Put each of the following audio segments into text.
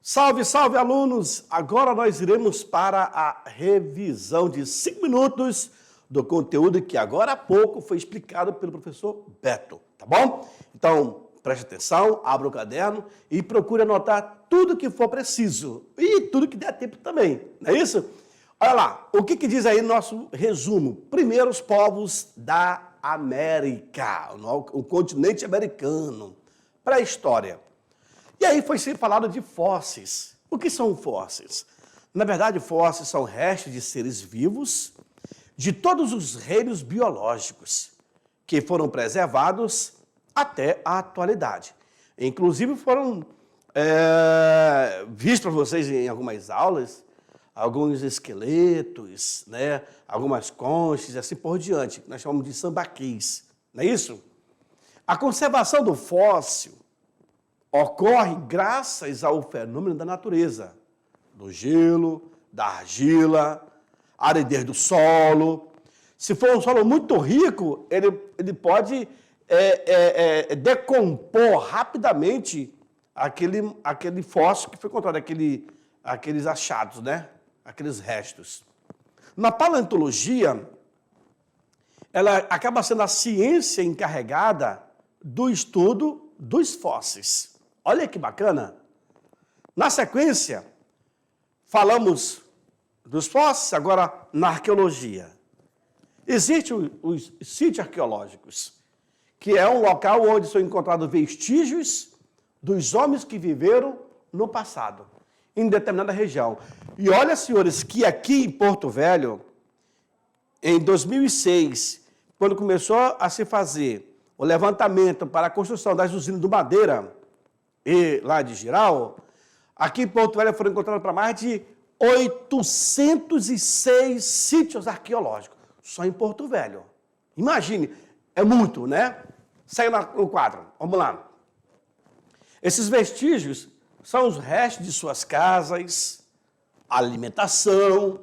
Salve, salve, alunos! Agora nós iremos para a revisão de 5 minutos do conteúdo que agora há pouco foi explicado pelo professor Beto, tá bom? Então, preste atenção, abra o caderno e procure anotar tudo que for preciso e tudo que der tempo também, não é isso? Olha lá, o que diz aí nosso resumo? Primeiros povos da América, o continente americano, pré-história. E aí foi sempre falado de fósseis. O que são fósseis? Na verdade, fósseis são restos de seres vivos de todos os reinos biológicos que foram preservados até a atualidade. Inclusive foram vistos para vocês em algumas aulas, alguns esqueletos, né? Algumas conchas e assim por diante, que nós chamamos de sambaquis, não é isso? A conservação do fóssil ocorre graças ao fenômeno da natureza, do gelo, da argila, aridez do solo. Se for um solo muito rico, ele pode decompor rapidamente aquele fóssil que foi encontrado, aqueles achados, né? Aqueles restos. Na paleontologia, ela acaba sendo a ciência encarregada do estudo dos fósseis. Olha que bacana. Na sequência, falamos dos fósseis, agora na arqueologia. Existem os sítios arqueológicos, que é um local onde são encontrados vestígios dos homens que viveram no passado, em determinada região. E olha, senhores, que aqui em Porto Velho, em 2006, quando começou a se fazer o levantamento para a construção das usinas do Madeira, e lá de Giral, aqui em Porto Velho foram encontrados para mais de 806 sítios arqueológicos, só em Porto Velho. Imagine, é muito, né? Segue no quadro, vamos lá. Esses vestígios são os restos de suas casas, alimentação,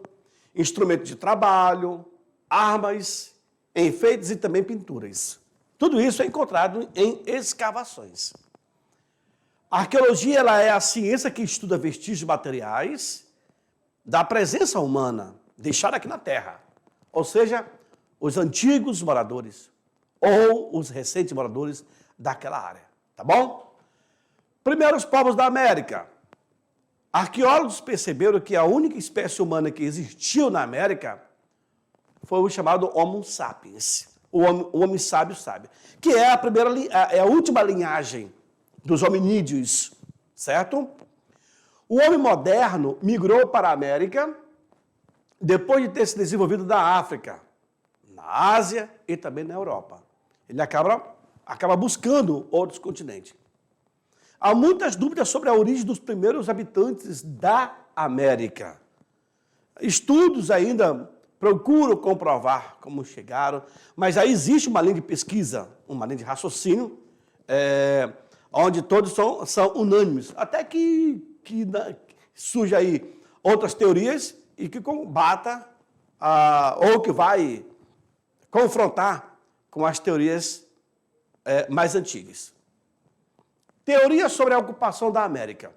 instrumentos de trabalho, armas, enfeites e também pinturas. Tudo isso é encontrado em escavações. A arqueologia ela é a ciência que estuda vestígios materiais da presença humana deixada aqui na Terra, ou seja, os antigos moradores ou os recentes moradores daquela área, tá bom? Primeiros povos da América. Arqueólogos perceberam que a única espécie humana que existiu na América foi o chamado Homo sapiens, o homem sábio, que é a última linhagem dos hominídeos, certo? O homem moderno migrou para a América depois de ter se desenvolvido da África, na Ásia e também na Europa. Ele acaba buscando outros continentes. Há muitas dúvidas sobre a origem dos primeiros habitantes da América. Estudos ainda procuram comprovar como chegaram, mas aí existe uma linha de pesquisa, uma linha de raciocínio, onde todos são unânimes, até que surge aí outras teorias e que combata ou que vai confrontar com as teorias mais antigas. Teoria sobre a ocupação da América.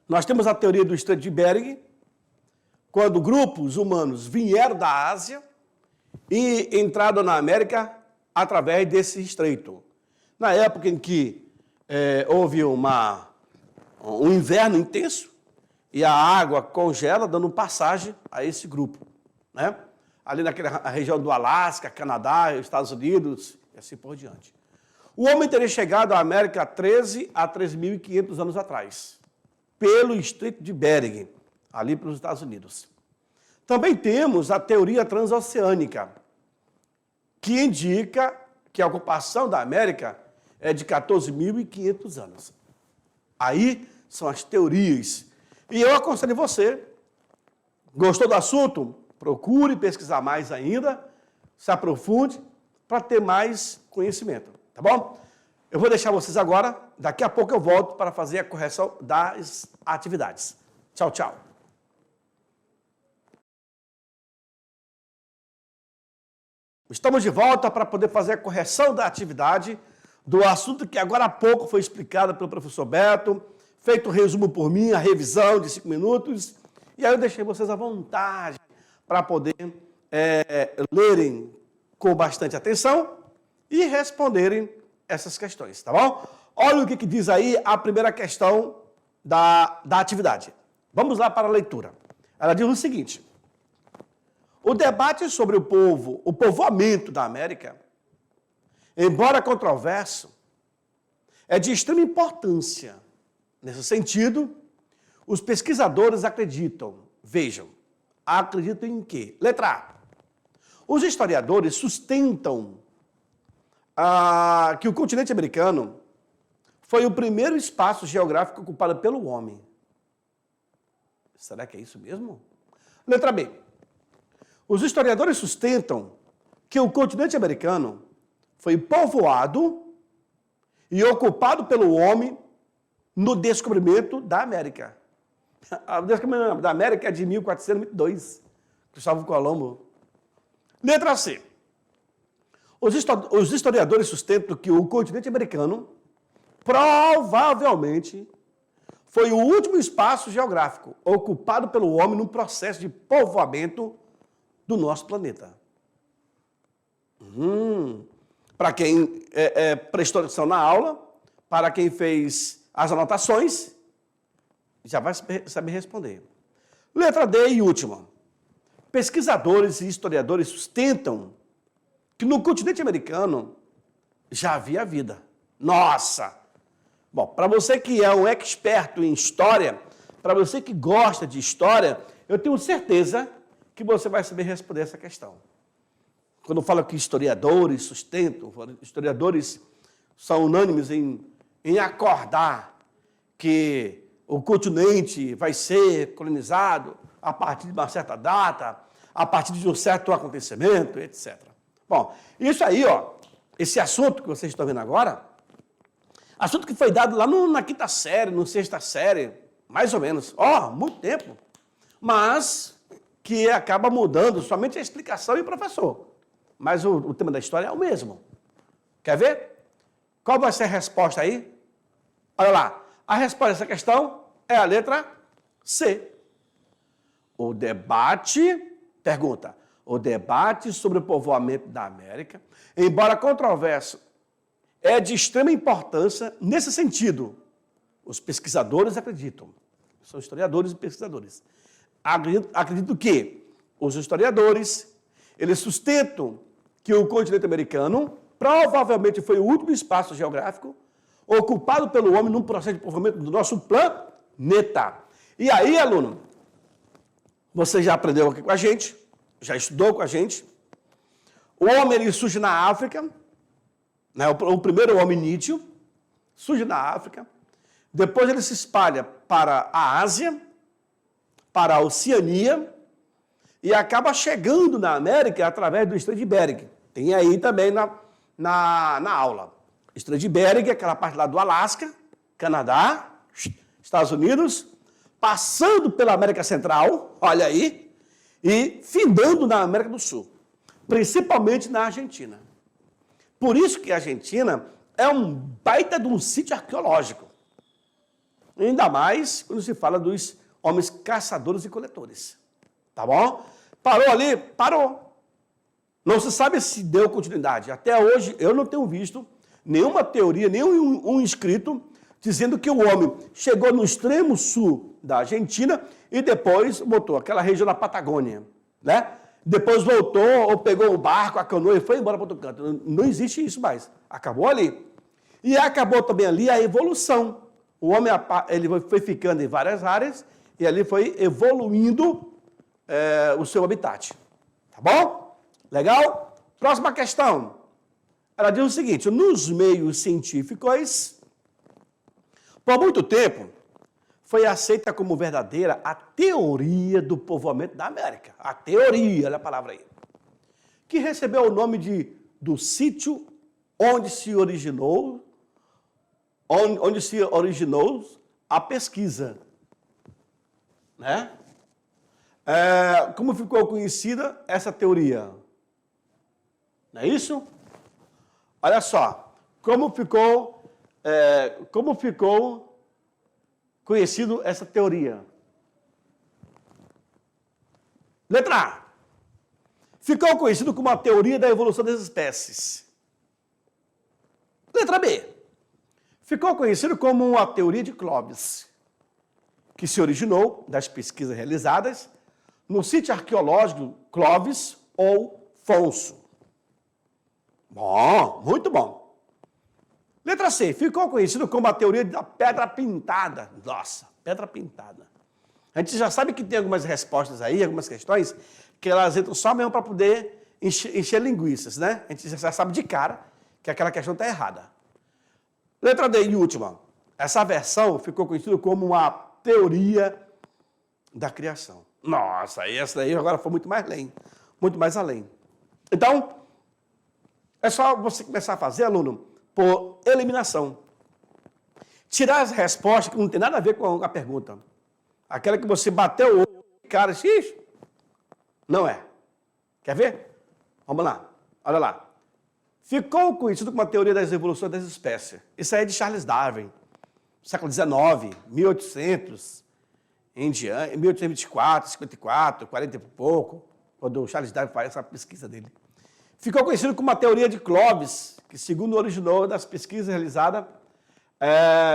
Nós temos a teoria do Estreito de Bering, quando grupos humanos vieram da Ásia e entraram na América através desse estreito. Na época em que houve um inverno intenso e a água congela, dando passagem a esse grupo, né? Ali naquela região do Alasca, Canadá, Estados Unidos e assim por diante. O homem teria chegado à América há 13 a 3.500 anos atrás, pelo Estreito de Bering, ali pelos Estados Unidos. Também temos a teoria transoceânica, que indica que a ocupação da América é de 14.500 anos. Aí são as teorias. E eu aconselho você, gostou do assunto? Procure pesquisar mais ainda, se aprofunde, para ter mais conhecimento, tá bom? Eu vou deixar vocês agora, daqui a pouco eu volto para fazer a correção das atividades. Tchau, tchau. Estamos de volta para poder fazer a correção da atividade do assunto que agora há pouco foi explicado pelo professor Beto, feito o resumo por mim, a revisão de 5 minutos, e aí eu deixei vocês à vontade para poder lerem com bastante atenção e responderem essas questões, tá bom? Olha o que diz aí a primeira questão da atividade. Vamos lá para a leitura. Ela diz o seguinte: o debate sobre o povoamento da América, embora controverso, é de extrema importância. Nesse sentido, os pesquisadores acreditam, vejam, acreditam em quê? Letra A. Os historiadores sustentam que o continente americano foi o primeiro espaço geográfico ocupado pelo homem. Será que é isso mesmo? Letra B. Os historiadores sustentam que o continente americano foi povoado e ocupado pelo homem no descobrimento da América. O descobrimento da América é de 1492, Cristóvão Colombo. Letra C. Os historiadores sustentam que o continente americano provavelmente foi o último espaço geográfico ocupado pelo homem num processo de povoamento do nosso planeta. Para quem prestou atenção na aula, para quem fez as anotações, já vai saber responder. Letra D e última. Pesquisadores e historiadores sustentam que no continente americano já havia vida. Nossa! Bom, para você que é um experto em história, para você que gosta de história, eu tenho certeza que você vai saber responder essa questão. Quando eu falo que historiadores sustentam, historiadores são unânimes em acordar que o continente vai ser colonizado a partir de uma certa data, a partir de um certo acontecimento, etc. Bom, isso aí, ó, esse assunto que vocês estão vendo agora, assunto que foi dado lá na quinta série, na sexta série, mais ou menos, muito tempo, mas que acaba mudando somente a explicação e o professor. Mas o tema da história é o mesmo. Quer ver? Qual vai ser a resposta aí? Olha lá, a resposta a essa questão é a letra C. O debate, pergunta, o debate sobre o povoamento da América, embora controverso, é de extrema importância nesse sentido. Os pesquisadores acreditam, são historiadores e pesquisadores, acreditam que os historiadores, eles sustentam que o continente americano provavelmente foi o último espaço geográfico ocupado pelo homem num processo de povoamento do nosso planeta. E aí, aluno, você já aprendeu aqui com a gente, já estudou com a gente. O homem ele surge na África, né? O primeiro hominídeo surge na África, depois ele se espalha para a Ásia, para a Oceania, e acaba chegando na América através do Estreito de Bering. Tem aí também na aula. Estreito de Bering, aquela parte lá do Alasca, Canadá, Estados Unidos, passando pela América Central, olha aí, e findando na América do Sul, principalmente na Argentina. Por isso que a Argentina é um baita de um sítio arqueológico. Ainda mais quando se fala dos homens caçadores e coletores. Tá bom? Parou ali? Parou. Não se sabe se deu continuidade. Até hoje, eu não tenho visto nenhuma teoria, nenhum escrito dizendo que o homem chegou no extremo sul da Argentina e depois botou aquela região da Patagônia, né? Depois voltou ou pegou o barco, a canoa e foi embora para outro canto. Não existe isso mais. Acabou ali. E acabou também ali a evolução. O homem ele foi ficando em várias áreas e ali foi evoluindo o seu habitat. Tá bom? Legal? Próxima questão. Ela diz o seguinte: nos meios científicos, por muito tempo, foi aceita como verdadeira a teoria do povoamento da América. A teoria, olha a palavra aí. Que recebeu o nome do sítio onde se originou a pesquisa. Né? Como ficou conhecida essa teoria? Não é isso? Olha só, como ficou conhecido essa teoria? Letra A. Ficou conhecido como a teoria da evolução das espécies. Letra B. Ficou conhecido como a teoria de Clovis, que se originou das pesquisas realizadas no sítio arqueológico Clovis ou Fonso. Bom, muito bom. Letra C. Ficou conhecido como a teoria da pedra pintada. Nossa, pedra pintada. A gente já sabe que tem algumas respostas aí, algumas questões, que elas entram só mesmo para poder encher linguiças, né? A gente já sabe de cara que aquela questão está errada. Letra D e última. Essa versão ficou conhecida como uma teoria da criação. Nossa, essa daí agora foi muito mais além. Então, é só você começar a fazer, aluno, por eliminação. Tirar as respostas que não tem nada a ver com a pergunta. Aquela que você bateu o olho, cara, xixi, não é. Quer ver? Vamos lá, olha lá. Ficou conhecido como a teoria das evoluções das espécies. Isso aí é de Charles Darwin, século XIX, 1800, em diante, 1824, 54, 40 e pouco, quando o Charles Darwin faz essa pesquisa dele. Ficou conhecido como a teoria de Clovis, que segundo originou das pesquisas realizadas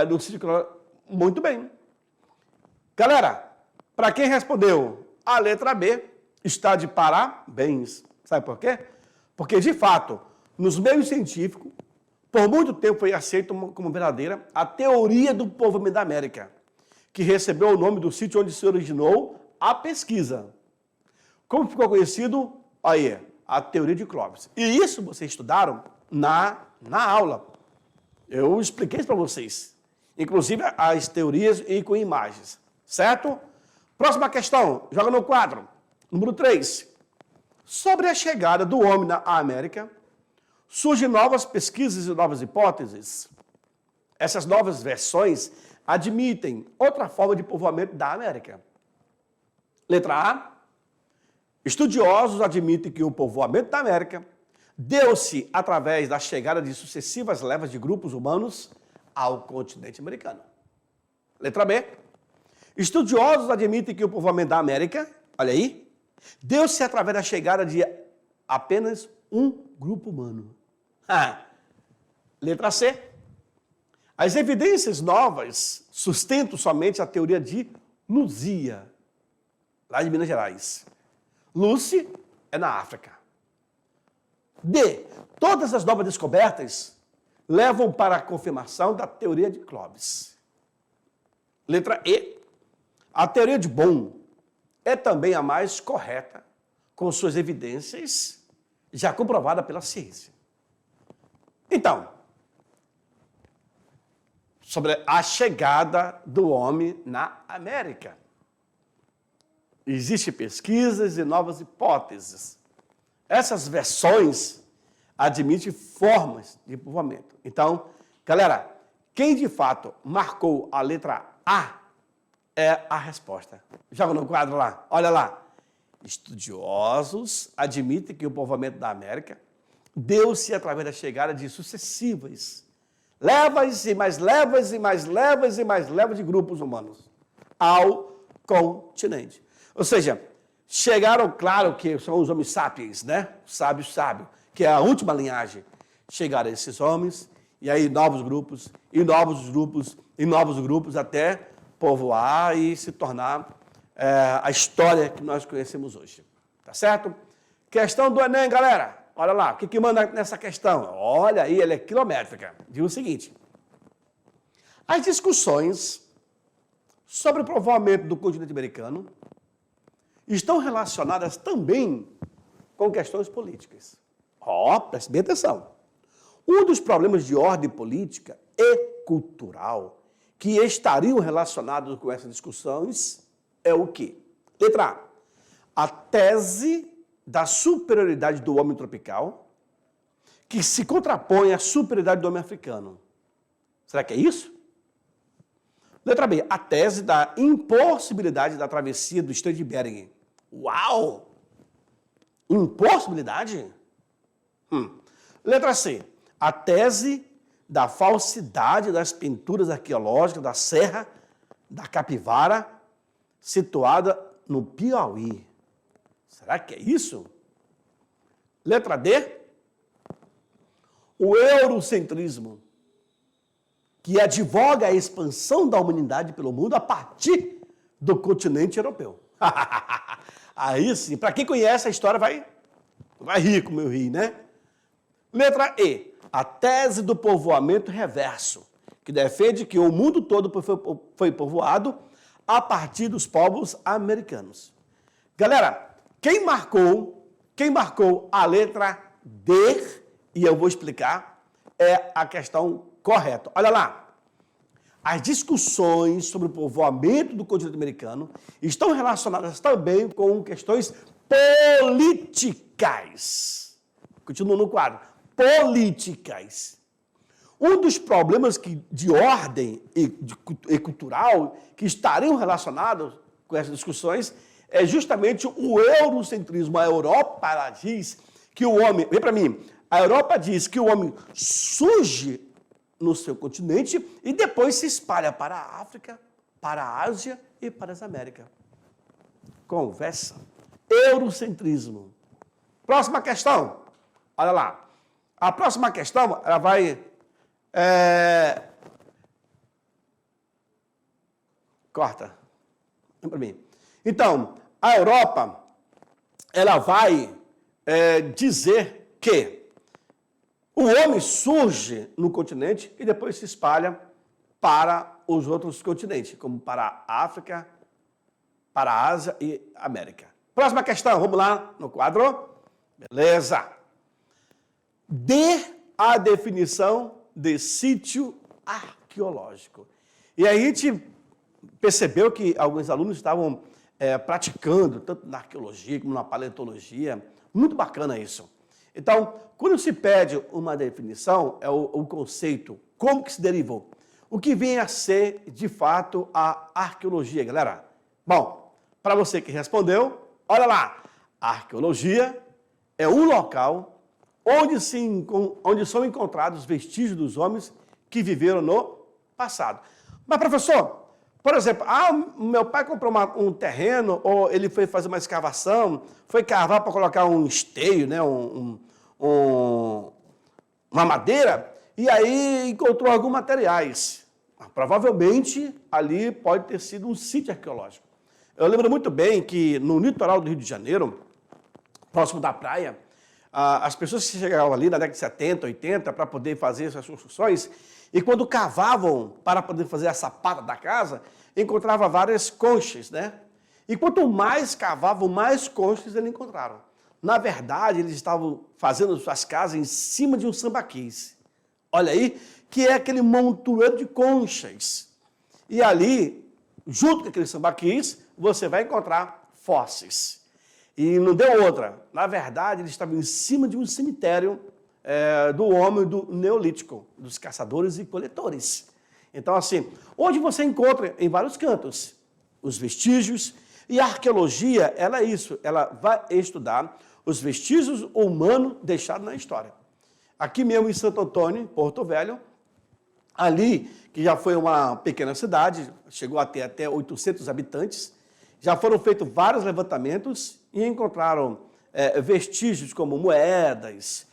no sítio Clovis. Muito bem. Galera, para quem respondeu a letra B, está de parabéns. Sabe por quê? Porque, de fato, nos meios científicos, por muito tempo foi aceita como verdadeira a teoria do povoamento da América, que recebeu o nome do sítio onde se originou a pesquisa. Como ficou conhecido? Aí, a teoria de Clovis. E isso vocês estudaram na aula. Eu expliquei isso para vocês. Inclusive as teorias e com imagens. Certo? Próxima questão. Joga no quadro. Número 3. Sobre a chegada do homem à América, surgem novas pesquisas e novas hipóteses. Essas novas versões admitem outra forma de povoamento da América. Letra A. Estudiosos admitem que o povoamento da América deu-se através da chegada de sucessivas levas de grupos humanos ao continente americano. Letra B. Estudiosos admitem que o povoamento da América, olha aí, deu-se através da chegada de apenas um grupo humano. Letra C. As evidências novas sustentam somente a teoria de Luzia, lá de Minas Gerais. Lucy é na África. D. Todas as novas descobertas levam para a confirmação da teoria de Clovis. Letra E. A teoria de Bohm é também a mais correta, com suas evidências já comprovada pela ciência. Então, sobre a chegada do homem na América. Existem pesquisas e novas hipóteses. Essas versões admitem formas de povoamento. Então, galera, quem de fato marcou a letra A é a resposta. Joga no quadro lá, olha lá. Estudiosos admitem que o povoamento da América deu-se através da chegada de sucessivas levas e mais levas e mais levas e mais levas de grupos humanos ao continente. Ou seja, chegaram, claro que são os homens sapiens, né? Sábio, que é a última linhagem. Chegaram esses homens, e aí novos grupos, e novos grupos, e novos grupos, até povoar e se tornar a história que nós conhecemos hoje. Tá certo? Questão do Enem, galera. Olha lá, o que manda nessa questão? Olha aí, ela é quilométrica. Diz o seguinte. As discussões sobre o povoamento do continente americano estão relacionadas também com questões políticas. Preste bem atenção. Um dos problemas de ordem política e cultural que estariam relacionados com essas discussões é o quê? Letra A. A tese da superioridade do homem tropical, que se contrapõe à superioridade do homem africano. Será que é isso? Letra B. A tese da impossibilidade da travessia do Estreito de Bering. Uau! Impossibilidade? Letra C. A tese da falsidade das pinturas arqueológicas da Serra da capivara, situada no Piauí. Será que é isso? Letra D, o eurocentrismo, que advoga a expansão da humanidade pelo mundo a partir do continente europeu. Aí sim, para quem conhece a história vai rir como eu ri, né? Letra E, a tese do povoamento reverso, que defende que o mundo todo foi povoado a partir dos povos americanos. Galera, quem marcou a letra D, e eu vou explicar, é a questão correta. Olha lá. As discussões sobre o povoamento do continente americano estão relacionadas também com questões políticas. Continuo no quadro. Políticas. Um dos problemas de ordem e cultural que estariam relacionados com essas discussões é justamente o eurocentrismo. A Europa, ela diz que o homem... Vem para mim. A Europa diz que o homem surge no seu continente e depois se espalha para a África, para a Ásia e para as Américas. Conversa. Eurocentrismo. Próxima questão. Olha lá. A próxima questão, ela vai... Corta. Vem para mim. Então, a Europa, ela vai dizer que o homem surge no continente e depois se espalha para os outros continentes, como para a África, para a Ásia e América. Próxima questão, vamos lá no quadro. Beleza. Dê a definição de sítio arqueológico. E aí a gente percebeu que alguns alunos estavam praticando, tanto na arqueologia como na paleontologia. Muito bacana isso. Então, quando se pede uma definição, é o conceito, como que se derivou? O que vem a ser, de fato, a arqueologia, galera? Bom, para você que respondeu, olha lá. A arqueologia é um local onde são encontrados vestígios dos homens que viveram no passado. Mas, professor, por exemplo, meu pai comprou um terreno, ou ele foi fazer uma escavação, foi cavar para colocar um esteio, né, uma madeira, e aí encontrou alguns materiais. Provavelmente, ali pode ter sido um sítio arqueológico. Eu lembro muito bem que no litoral do Rio de Janeiro, próximo da praia, as pessoas que chegavam ali na década de 70, 80, para poder fazer essas construções, e quando cavavam para poder fazer a sapata da casa, encontrava várias conchas, né? E quanto mais cavavam, mais conchas eles encontraram. Na verdade, eles estavam fazendo suas casas em cima de um sambaquis. Olha aí, que é aquele montoeiro de conchas. E ali, junto com aquele sambaquis, você vai encontrar fósseis. E não deu outra. Na verdade, eles estavam em cima de um cemitério do homem do Neolítico, dos caçadores e coletores. Então, assim, hoje você encontra em vários cantos os vestígios, e a arqueologia, ela é isso, ela vai estudar os vestígios humanos deixados na história. Aqui mesmo em Santo Antônio, Porto Velho, ali, que já foi uma pequena cidade, chegou a ter até 800 habitantes, já foram feitos vários levantamentos e encontraram vestígios como moedas,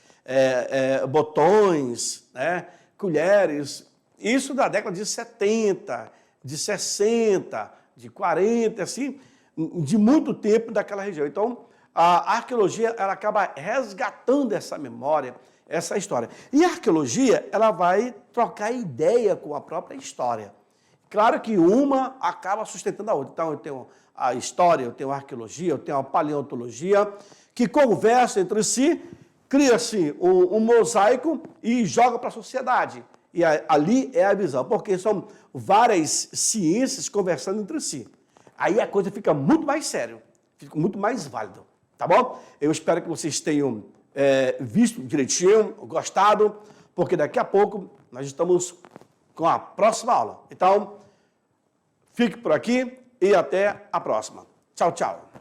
botões, né, colheres, isso da década de 70, de 60, de 40, assim, de muito tempo daquela região. Então, a arqueologia, ela acaba resgatando essa memória, essa história. E a arqueologia, ela vai trocar ideia com a própria história. Claro que uma acaba sustentando a outra. Então, eu tenho a história, eu tenho a arqueologia, eu tenho a paleontologia, que conversam entre si, cria-se um mosaico e joga para a sociedade. E ali é a visão, porque são várias ciências conversando entre si. Aí a coisa fica muito mais séria, fica muito mais válida, tá bom? Eu espero que vocês tenham visto direitinho, gostado, porque daqui a pouco nós estamos com a próxima aula. Então, fique por aqui e até a próxima. Tchau, tchau.